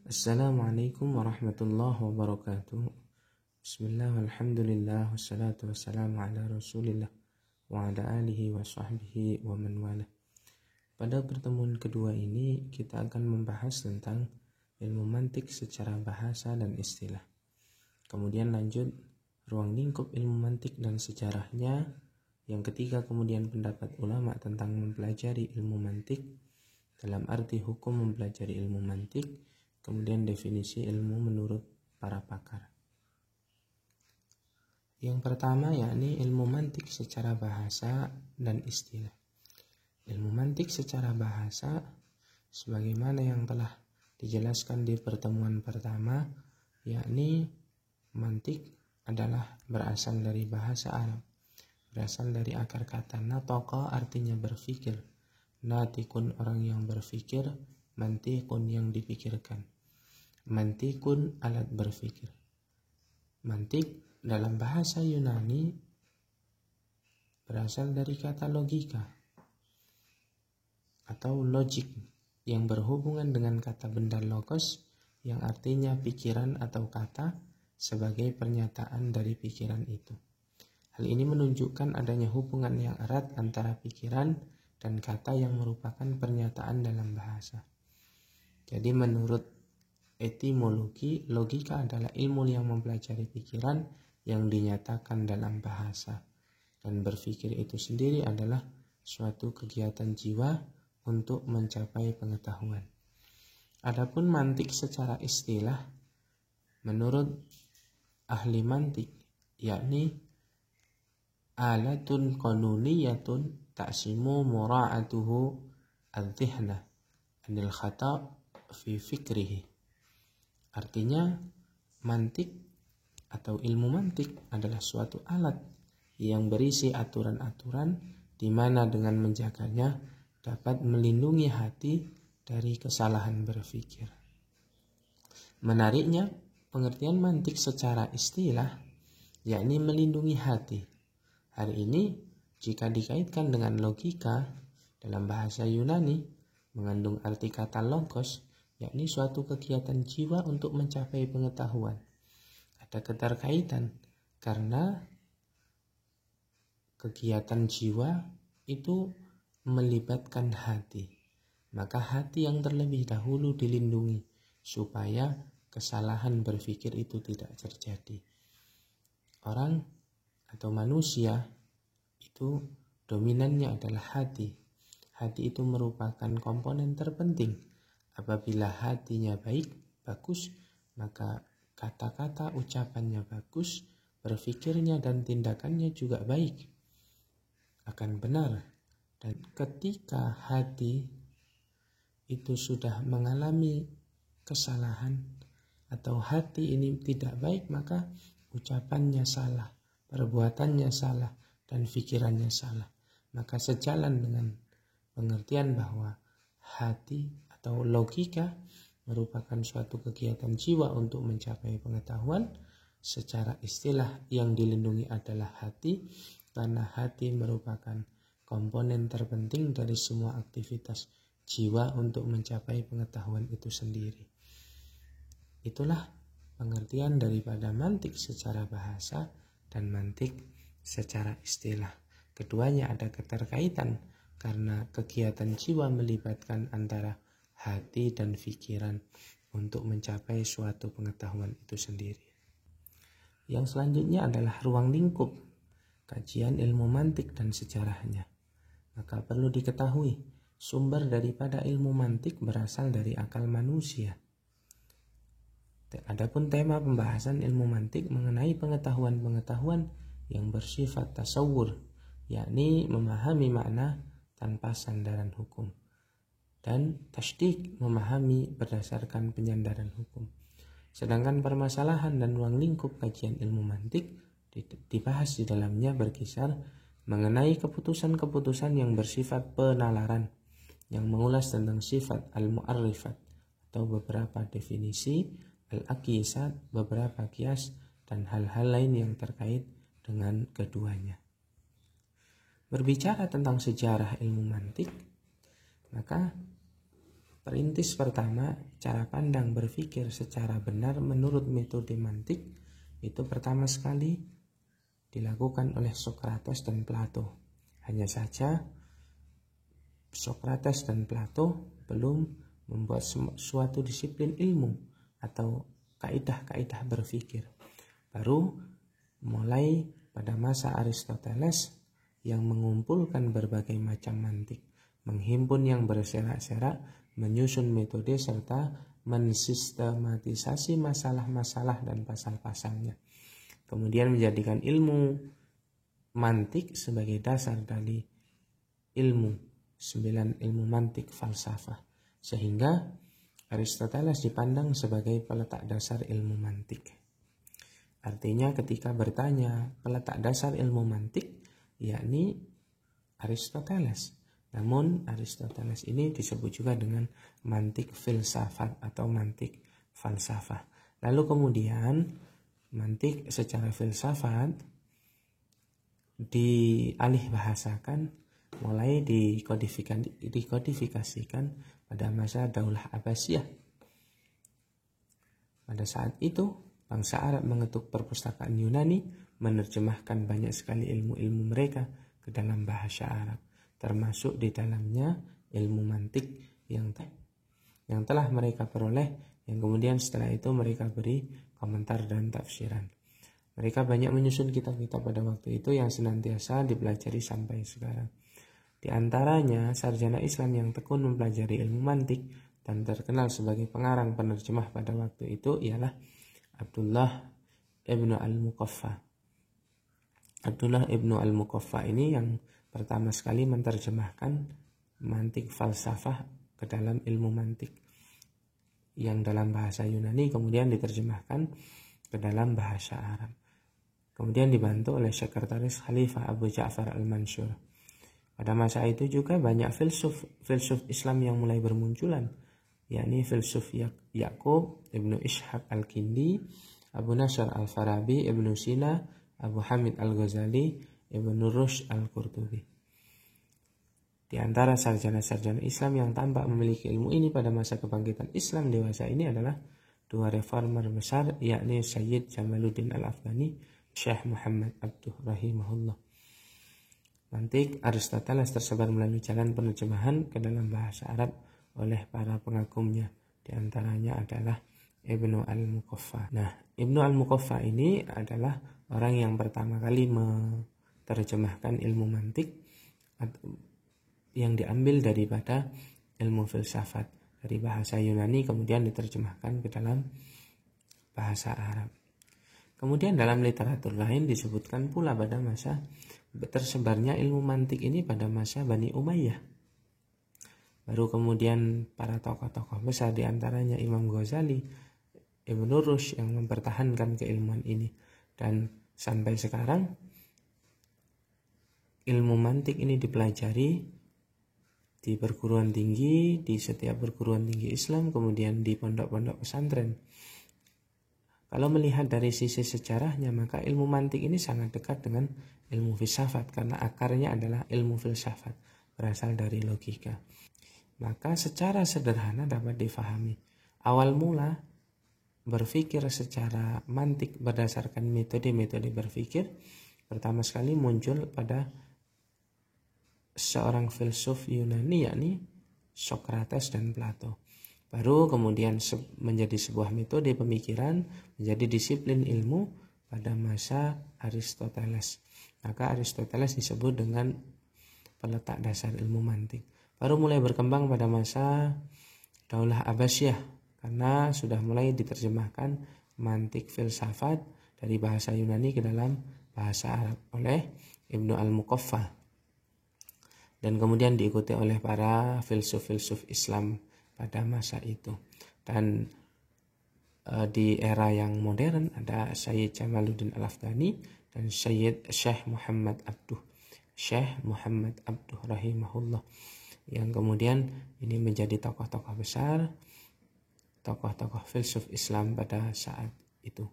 Assalamualaikum warahmatullahi wabarakatuh. Bismillah, alhamdulillah, wassalatu wassalamu ala rasulillah wa ala alihi wa sahbihi wa man wala. Pada pertemuan kedua ini kita akan membahas tentang ilmu mantik secara bahasa dan istilah. Kemudian lanjut ruang lingkup ilmu mantik dan sejarahnya. Yang ketiga kemudian pendapat ulama tentang mempelajari ilmu mantik dalam arti hukum mempelajari ilmu mantik. Kemudian definisi ilmu menurut para pakar. Yang pertama yakni ilmu mantik secara bahasa dan istilah. Ilmu mantik secara bahasa sebagaimana yang telah dijelaskan di pertemuan pertama, yakni mantik adalah berasal dari bahasa Arab. Berasal dari akar kata nataqa artinya berfikir. Natikun orang yang berfikir, mantikun yang dipikirkan. Mantikun alat berfikir. Mantik dalam bahasa Yunani berasal dari kata logika atau logik yang berhubungan dengan kata benda logos yang artinya pikiran atau kata sebagai pernyataan dari pikiran itu. Hal ini menunjukkan adanya hubungan yang erat antara pikiran dan kata yang merupakan pernyataan dalam bahasa. Jadi menurut etimologi, logika adalah ilmu yang mempelajari pikiran yang dinyatakan dalam bahasa. Dan berpikir itu sendiri adalah suatu kegiatan jiwa untuk mencapai pengetahuan. Adapun mantik secara istilah, menurut ahli mantik, yakni alatun qanuniyatun ta'simu mura'atuhu al-dhihna anil khata' fi fikrihi. Artinya mantik atau ilmu mantik adalah suatu alat yang berisi aturan-aturan di mana dengan menjaganya dapat melindungi hati dari kesalahan berpikir. Menariknya, pengertian mantik secara istilah yakni melindungi hati. Hari ini jika dikaitkan dengan logika dalam bahasa Yunani mengandung arti kata logos, yakni suatu kegiatan jiwa untuk mencapai pengetahuan. Ada keterkaitan karena kegiatan jiwa itu melibatkan hati. Maka hati yang terlebih dahulu dilindungi supaya kesalahan berpikir itu tidak terjadi. Orang atau manusia itu dominannya adalah hati. Hati itu merupakan komponen terpenting. Apabila hatinya bagus, maka kata-kata ucapannya bagus, berpikirnya dan tindakannya juga baik, akan benar. Dan ketika hati itu sudah mengalami kesalahan atau hati ini tidak baik, maka ucapannya salah, perbuatannya salah, dan pikirannya salah. Maka sejalan dengan pengertian bahwa hati atau logika merupakan suatu kegiatan jiwa untuk mencapai pengetahuan, secara istilah yang dilindungi adalah hati, karena hati merupakan komponen terpenting dari semua aktivitas jiwa untuk mencapai pengetahuan itu sendiri. Itulah pengertian daripada mantik secara bahasa dan mantik secara istilah. Keduanya ada keterkaitan karena kegiatan jiwa melibatkan antara hati dan pikiran untuk mencapai suatu pengetahuan itu sendiri. Yang selanjutnya adalah ruang lingkup kajian ilmu mantik dan sejarahnya. Maka perlu diketahui sumber daripada ilmu mantik berasal dari akal manusia. Adapun tema pembahasan ilmu mantik mengenai pengetahuan-pengetahuan yang bersifat tasawur, yakni memahami makna tanpa sandaran hukum, dan tasdik memahami berdasarkan penyandaran hukum. Sedangkan permasalahan dan ruang lingkup kajian ilmu mantik dibahas di dalamnya berkisar mengenai keputusan-keputusan yang bersifat penalaran, yang mengulas tentang sifat al-mu'arrifat atau beberapa definisi, al-aqisat, beberapa kias, dan hal-hal lain yang terkait dengan keduanya. Berbicara tentang sejarah ilmu mantik, maka Perintis pertama, cara pandang berpikir secara benar menurut metode mantik itu pertama sekali dilakukan oleh Sokrates dan Plato. Hanya saja Sokrates dan Plato belum membuat suatu disiplin ilmu atau kaidah-kaidah berpikir. Baru mulai pada masa Aristoteles yang mengumpulkan berbagai macam mantik, menghimpun yang berserak-serak, menyusun metode serta mensistematisasi masalah-masalah dan pasal-pasalnya. Kemudian menjadikan ilmu mantik sebagai dasar dari ilmu 9 ilmu mantik falsafah, sehingga Aristoteles dipandang sebagai peletak dasar ilmu mantik. Artinya ketika bertanya peletak dasar ilmu mantik, yakni Aristoteles. Namun Aristoteles ini disebut juga dengan mantik filsafat atau mantik falsafah. Lalu kemudian mantik secara filsafat dialih bahasakan, mulai dikodifikasikan pada masa Daulah Abbasiyah. Pada saat itu bangsa Arab mengetuk perpustakaan Yunani, menerjemahkan banyak sekali ilmu-ilmu mereka ke dalam bahasa Arab, termasuk di dalamnya ilmu mantik yang telah mereka peroleh, yang kemudian setelah itu mereka beri komentar dan tafsiran. Mereka banyak menyusun kitab-kitab pada waktu itu yang senantiasa dipelajari sampai sekarang. Di antaranya sarjana Islam yang tekun mempelajari ilmu mantik dan terkenal sebagai pengarang penerjemah pada waktu itu ialah Abdullah ibnu al-Muqaffa. Abdullah ibnu al-Muqaffa ini yang pertama sekali menerjemahkan mantik falsafah ke dalam ilmu mantik yang dalam bahasa Yunani kemudian diterjemahkan ke dalam bahasa Arab. Kemudian dibantu oleh sekretaris Khalifah Abu Ja'far al-Mansur. Pada masa itu juga banyak filsuf Islam yang mulai bermunculan, yakni filsuf Yaqub Ibnu Ishaq al-Kindi, Abu Nasr al-Farabi, Ibnu Sina, Abu Hamid al-Ghazali, Ibnu Rushd al-Qurtubi. Di antara sarjana-sarjana Islam yang tampak memiliki ilmu ini pada masa kebangkitan Islam dewasa ini adalah dua reformer besar, yakni Sayyid Jamaluddin al-Afghani, Syekh Muhammad Abduh rahimahullah. Mantik Aristoteles tersebar melalui jalan penerjemahan ke dalam bahasa Arab oleh para pengagumnya. Di antaranya adalah Ibnu al-Muqaffa. Nah, Ibnu al-Muqaffa ini adalah orang yang pertama kali menerjemahkan ilmu mantik yang diambil daripada ilmu filsafat dari bahasa Yunani kemudian diterjemahkan ke dalam bahasa Arab. Kemudian dalam literatur lain disebutkan pula pada masa tersebarnya ilmu mantik ini pada masa Bani Umayyah. Baru kemudian para tokoh-tokoh besar diantaranya Imam Ghazali, Ibnu Rushd yang mempertahankan keilmuan ini. Dan sampai sekarang ilmu mantik ini dipelajari di perguruan tinggi, di setiap perguruan tinggi Islam, kemudian di pondok-pondok pesantren. Kalau melihat dari sisi sejarahnya, maka ilmu mantik ini sangat dekat dengan ilmu filsafat karena akarnya adalah ilmu filsafat, berasal dari logika. Maka secara sederhana dapat difahami, awal mula berpikir secara mantik berdasarkan metode-metode berpikir pertama sekali muncul pada seorang filsuf Yunani, yakni Sokrates dan Plato. Baru kemudian menjadi sebuah metode pemikiran, menjadi disiplin ilmu pada masa Aristoteles. Maka Aristoteles disebut dengan peletak dasar ilmu mantik. Baru mulai berkembang pada masa Daulah Abbasiyah karena sudah mulai diterjemahkan mantik filsafat dari bahasa Yunani ke dalam bahasa Arab oleh Ibnu al-Muqaffa. Dan kemudian diikuti oleh para filsuf-filsuf Islam pada masa itu. Dan di era yang modern ada Sayyid Jamaluddin al-Afghani dan Syekh Muhammad Abduh rahimahullah, yang kemudian ini menjadi tokoh-tokoh besar, tokoh-tokoh filsuf Islam pada saat itu.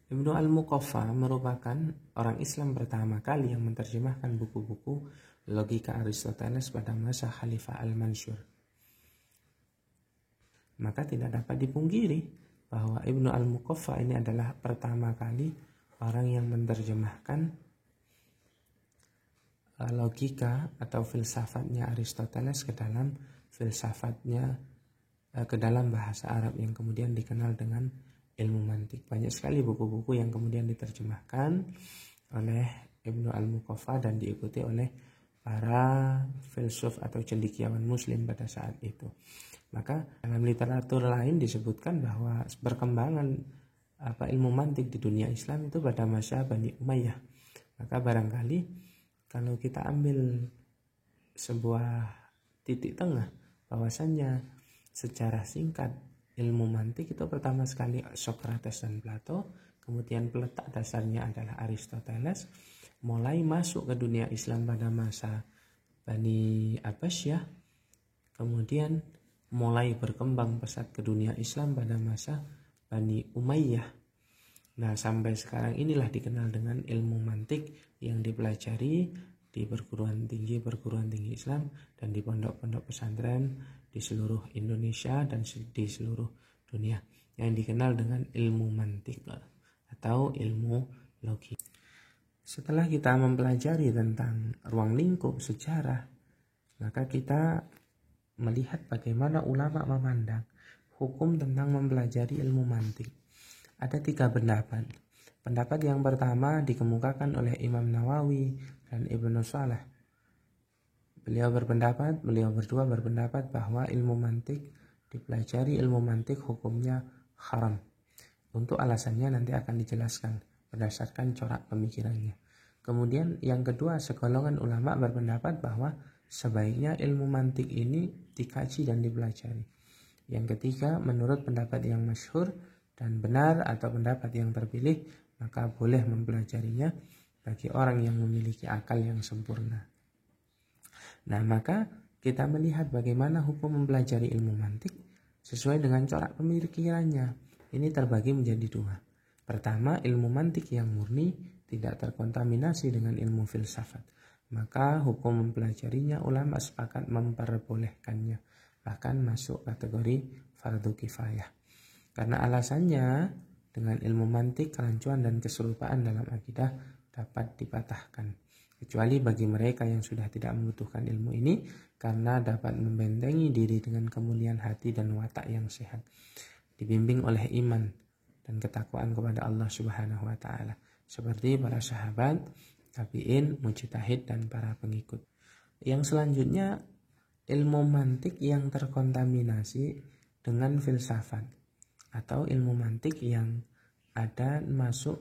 Ibnu al-Muqaffa merupakan orang Islam pertama kali yang menerjemahkan buku-buku logika Aristoteles pada masa Khalifah al-Mansur. maka tidak dapat dipungkiri bahwa Ibnu Al-Muqaffa ini adalah pertama kali orang yang menerjemahkan logika atau filsafatnya Aristoteles ke dalam filsafatnya ke dalam bahasa Arab yang kemudian dikenal dengan ilmu mantik. Banyak sekali buku-buku yang kemudian diterjemahkan oleh Ibnu Al-Muqaffa dan diikuti oleh para filsuf atau cendekiawan muslim pada saat itu. Maka dalam literatur lain disebutkan bahwa perkembangan ilmu mantik di dunia Islam itu pada masa Bani Umayyah. Maka barangkali kalau kita ambil sebuah titik tengah bahwasannya secara singkat ilmu mantik itu pertama sekali Socrates dan Plato, kemudian peletak dasarnya adalah Aristoteles, mulai masuk ke dunia Islam pada masa Bani Abbasiyah, kemudian mulai berkembang pesat ke dunia Islam pada masa Bani Umayyah. Nah, sampai sekarang inilah dikenal dengan ilmu mantik yang dipelajari di perguruan tinggi Islam dan di pondok-pondok pesantren di seluruh Indonesia dan di seluruh dunia, yang dikenal dengan ilmu mantik atau ilmu logika. Setelah kita mempelajari tentang ruang lingkup sejarah, maka kita melihat bagaimana ulama memandang hukum tentang mempelajari ilmu mantik. Ada 3 pendapat. Pendapat yang pertama dikemukakan oleh Imam Nawawi dan Ibnu Salah. Beliau berdua berpendapat bahwa ilmu mantik dipelajari ilmu mantik hukumnya haram. Untuk alasannya nanti akan dijelaskan berdasarkan corak pemikirannya. Kemudian yang kedua, segolongan ulama berpendapat bahwa sebaiknya ilmu mantik ini dikaji dan dipelajari. Yang ketiga, menurut pendapat yang masyhur dan benar atau pendapat yang terpilih, maka boleh mempelajarinya bagi orang yang memiliki akal yang sempurna. Nah, maka kita melihat bagaimana hukum mempelajari ilmu mantik sesuai dengan corak pemikirannya. Ini terbagi menjadi 2. Pertama, ilmu mantik yang murni tidak terkontaminasi dengan ilmu filsafat. Maka hukum mempelajarinya ulama sepakat memperbolehkannya, bahkan masuk kategori fardu kifayah. Karena alasannya dengan ilmu mantik kerancuan dan keserupaan dalam akidah dapat dipatahkan. Kecuali bagi mereka yang sudah tidak membutuhkan ilmu ini karena dapat membentengi diri dengan kemuliaan hati dan watak yang sehat, dibimbing oleh iman dan ketakwaan kepada Allah Subhanahu wa taala, seperti para sahabat, tabi'in, mujtahid dan para pengikut. Yang selanjutnya, ilmu mantik yang terkontaminasi dengan filsafat atau ilmu mantik yang ada masuk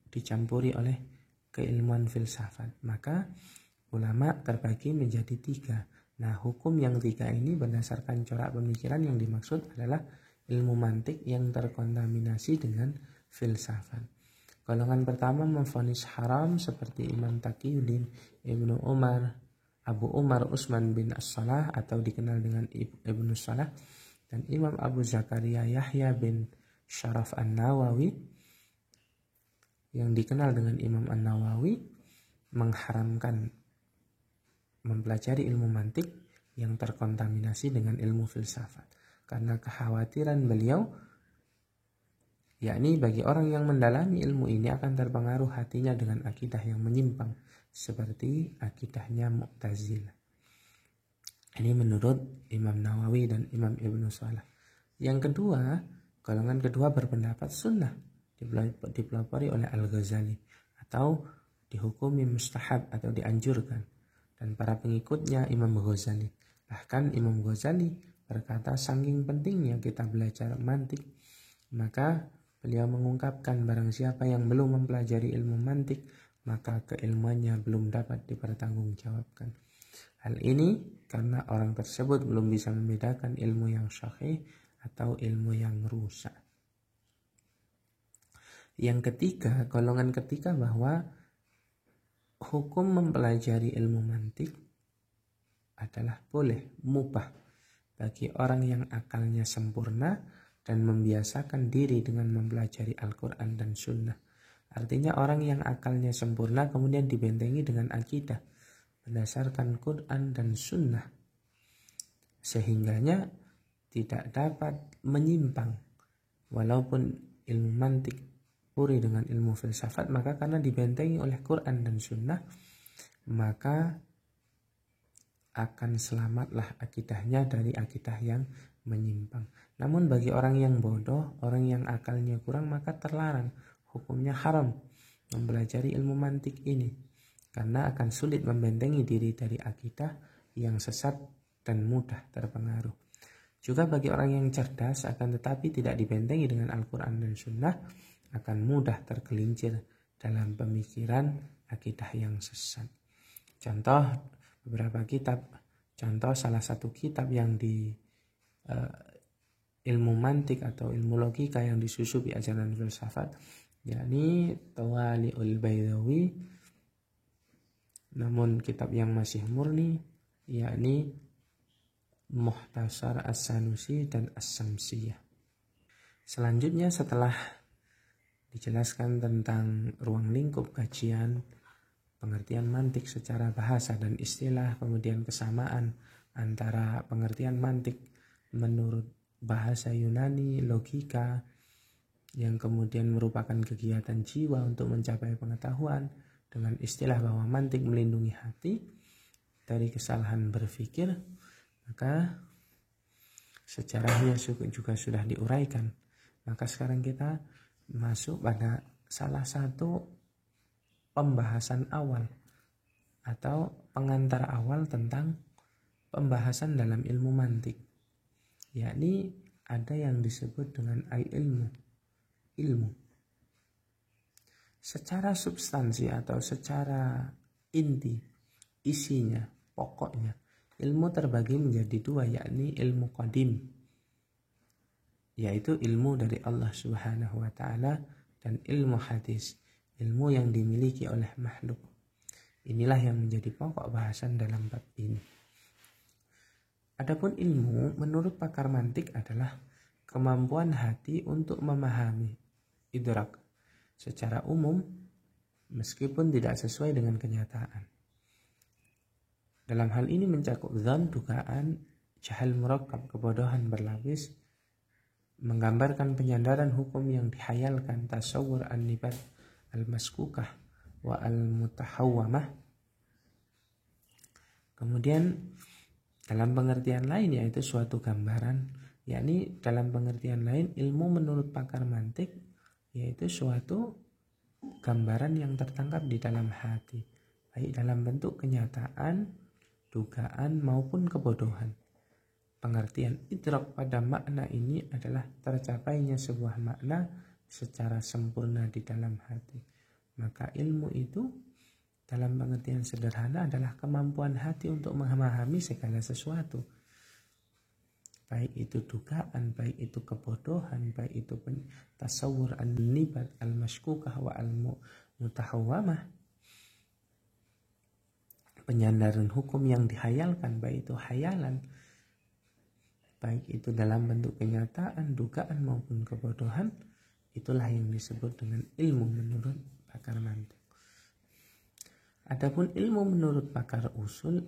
dicampuri oleh keilmuan filsafat. Maka ulama terbagi menjadi 3. Nah, hukum yang 3 ini berdasarkan corak pemikiran yang dimaksud adalah ilmu mantik yang terkontaminasi dengan filsafat. Golongan pertama memvonis haram seperti Imam Taqiyuddin Ibnu Umar, Abu Umar Utsman bin As-Salah atau dikenal dengan Ibnu Salah, dan Imam Abu Zakaria Yahya bin Syaraf An-Nawawi yang dikenal dengan Imam An-Nawawi, mengharamkan mempelajari ilmu mantik yang terkontaminasi dengan ilmu filsafat karena kekhawatiran beliau, yakni bagi orang yang mendalami ilmu ini akan terpengaruh hatinya dengan akidah yang menyimpang seperti akidahnya Mu'tazilah. Ini menurut Imam Nawawi dan Imam Ibnu Salah. Yang kedua, golongan kedua berpendapat sunnah dipelopori oleh Al-Ghazali atau dihukumi mustahab atau dianjurkan, dan para pengikutnya Imam Ghazali. Bahkan Imam Ghazali berkata saking pentingnya kita belajar mantik, maka beliau mengungkapkan barang siapa yang belum mempelajari ilmu mantik maka keilmuannya belum dapat dipertanggungjawabkan. Hal ini karena orang tersebut belum bisa membedakan ilmu yang sahih atau ilmu yang rusak. Yang ketiga, golongan ketiga bahwa hukum mempelajari ilmu mantik adalah boleh, mubah bagi orang yang akalnya sempurna dan membiasakan diri dengan mempelajari Al-Quran dan Sunnah. Artinya orang yang akalnya sempurna kemudian dibentengi dengan akidah berdasarkan Quran dan Sunnah, sehingganya tidak dapat menyimpang. Walaupun ilmu mantik puri dengan ilmu filsafat, maka karena dibentengi oleh Quran dan Sunnah, maka akan selamatlah akidahnya dari akidah yang menyimpang. Namun bagi orang yang bodoh, orang yang akalnya kurang, maka terlarang, hukumnya haram mempelajari ilmu mantik ini, karena akan sulit membentengi diri dari akidah yang sesat dan mudah terpengaruh. Juga bagi orang yang cerdas akan tetapi tidak dibentengi dengan Al-Quran dan Sunnah, akan mudah tergelincir dalam pemikiran akidah yang sesat. Contoh beberapa kitab, contoh salah satu kitab yang di ilmu mantik atau ilmu logika yang disusupi ajaran filsafat, yakni Tawali'ul Baydawi. Namun kitab yang masih murni yakni Mukhtasar As-Sanusi dan As-Samsiyah. Selanjutnya setelah dijelaskan tentang ruang lingkup kajian, pengertian mantik secara bahasa dan istilah, kemudian kesamaan antara pengertian mantik menurut bahasa Yunani, logika, yang kemudian merupakan kegiatan jiwa untuk mencapai pengetahuan, dengan istilah bahwa mantik melindungi hati dari kesalahan berpikir, maka sejarahnya juga sudah diuraikan. Maka sekarang kita masuk pada salah satu pembahasan awal atau pengantar awal tentang pembahasan dalam ilmu mantik, yakni ada yang disebut dengan ilmu. Secara substansi atau secara inti, isinya, pokoknya, ilmu terbagi menjadi dua, yakni ilmu qadim, yaitu ilmu dari Allah Subhanahu wa ta'ala, dan ilmu hadis, ilmu yang dimiliki oleh makhluk. Inilah yang menjadi pokok bahasan dalam bab ini. Adapun ilmu menurut pakar mantik adalah kemampuan hati untuk memahami idrak secara umum meskipun tidak sesuai dengan kenyataan. Dalam hal ini mencakup dzan, dugaan, jahal murakkab, kebodohan berlapis, menggambarkan penyandaran hukum yang dihayalkan, tasawur an-nibat al-maskukah wa al-mutahawwamah. Kemudian dalam pengertian lain yaitu suatu gambaran, yakni dalam pengertian lain ilmu menurut pakar mantik yaitu suatu gambaran yang tertangkap di dalam hati, baik dalam bentuk kenyataan, dugaan maupun kebodohan. Pengertian idrak pada makna ini adalah tercapainya sebuah makna secara sempurna di dalam hati. Maka ilmu itu dalam pengertian sederhana adalah kemampuan hati untuk memahami segala sesuatu, baik itu dugaan, baik itu kebodohan, baik itu tasawur an-nibat al-mashkukah wa al-mutahawwamah, penyandaran hukum yang dihayalkan, baik itu hayalan, baik itu dalam bentuk kenyataan, dugaan maupun kebodohan. Itulah yang disebut dengan ilmu menurut pakar mantik. Adapun ilmu menurut pakar usul,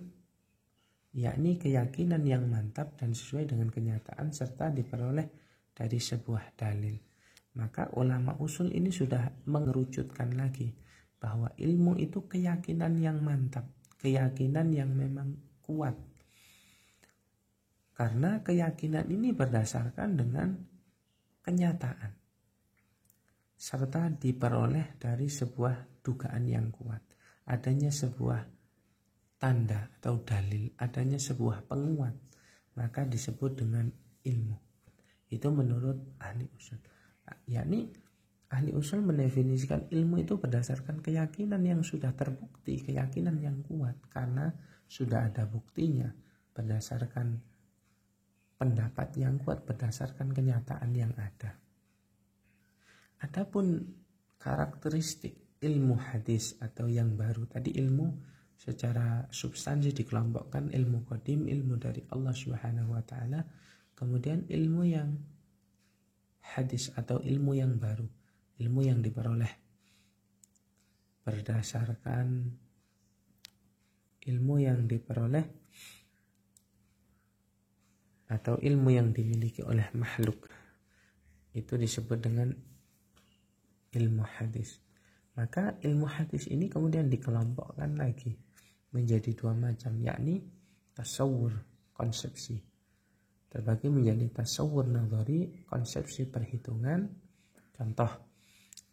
yakni keyakinan yang mantap dan sesuai dengan kenyataan serta diperoleh dari sebuah dalil. Maka ulama usul ini sudah mengerucutkan lagi bahwa ilmu itu keyakinan yang mantap, keyakinan yang memang kuat. Karena keyakinan ini berdasarkan dengan kenyataan serta diperoleh dari sebuah dugaan yang kuat, adanya sebuah tanda atau dalil, adanya sebuah penguat, maka disebut dengan ilmu. Itu menurut ahli usul. Yakni ahli usul mendefinisikan ilmu itu berdasarkan keyakinan yang sudah terbukti, keyakinan yang kuat karena sudah ada buktinya, berdasarkan pendapat yang kuat, berdasarkan kenyataan yang ada. Adapun karakteristik ilmu hadis atau yang baru, tadi ilmu secara substansi dikelompokkan ilmu qadim, ilmu dari Allah Subhanahu wa ta'ala, kemudian ilmu yang hadis atau ilmu yang baru, ilmu yang diperoleh berdasarkan atau ilmu yang dimiliki oleh makhluk, itu disebut dengan ilmu hadis. Maka ilmu hadis ini kemudian dikelompokkan lagi menjadi dua macam, yakni tasawur, konsepsi, terbagi menjadi tasawur nadhari, konsepsi perhitungan. Contoh,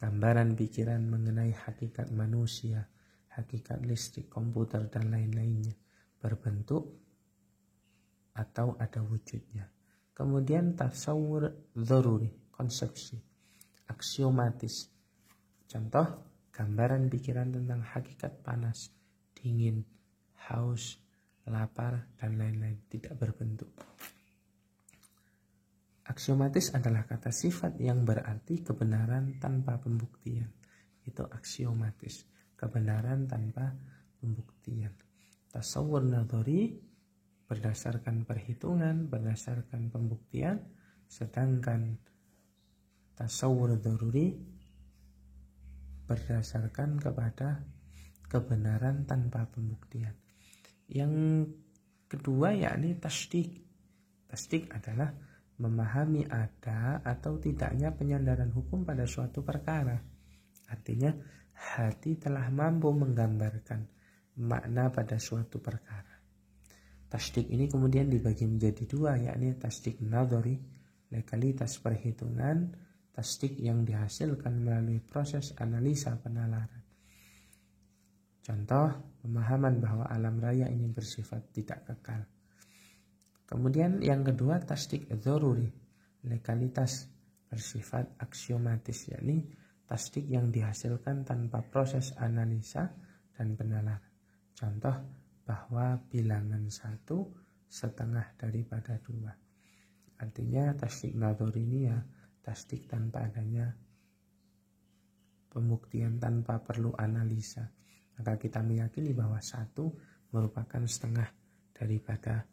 gambaran pikiran mengenai hakikat manusia, hakikat listrik, komputer, dan lain-lainnya, berbentuk atau ada wujudnya. Kemudian tasawur dzaruri, konsepsi, aksiomatis. Contoh, gambaran pikiran tentang hakikat panas, dingin, haus, lapar, dan lain-lain, tidak berbentuk. Aksiomatis adalah kata sifat yang berarti kebenaran tanpa pembuktian. Itu aksiomatis, kebenaran tanpa pembuktian. Tasawur nadhari berdasarkan perhitungan, berdasarkan pembuktian, sedangkan tasawur dzaruri berdasarkan kepada kebenaran tanpa pembuktian. Yang kedua yakni tasdik. Tasdik adalah memahami ada atau tidaknya penyandaran hukum pada suatu perkara. Artinya hati telah mampu menggambarkan makna pada suatu perkara. Tasdik ini kemudian dibagi menjadi dua, yakni tasdik nadhari, legalitas perhitungan, tasdik yang dihasilkan melalui proses analisa penalaran. Contoh, pemahaman bahwa alam raya ini bersifat tidak kekal. Kemudian yang kedua tasdik dzaruri, legalitas bersifat aksiomatis, yakni tasdik yang dihasilkan tanpa proses analisa dan penalaran. Contoh, bahwa bilangan 1 setengah daripada 2. Artinya tasdik nadhari ini ya tasdik tanpa adanya pembuktian, tanpa perlu analisa. Maka kita meyakini bahwa 1 merupakan setengah daripada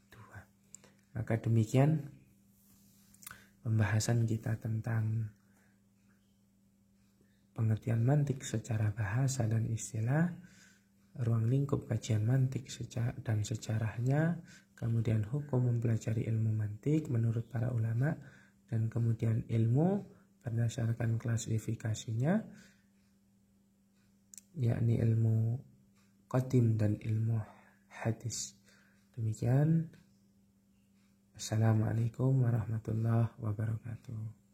2. Maka demikian pembahasan kita tentang pengertian mantik secara bahasa dan istilah, ruang lingkup kajian mantik dan sejarahnya, kemudian hukum mempelajari ilmu mantik menurut para ulama, dan kemudian ilmu berdasarkan klasifikasinya, yakni ilmu qadim dan ilmu hadis. Demikian. Assalamualaikum warahmatullahi wabarakatuh.